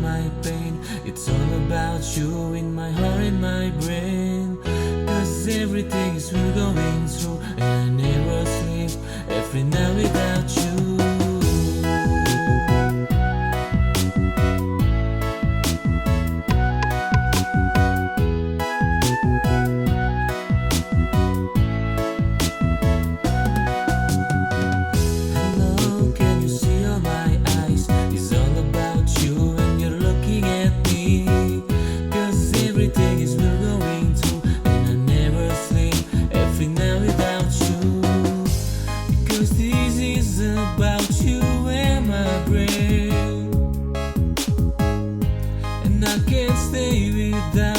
my pain. It's all about you in my heart and my brain. Cause everything is we're going through, and I never sleep every night without you. Everything is we're going through, and I never sleep every night without you. Because this is about you and my brain, and I can't stay without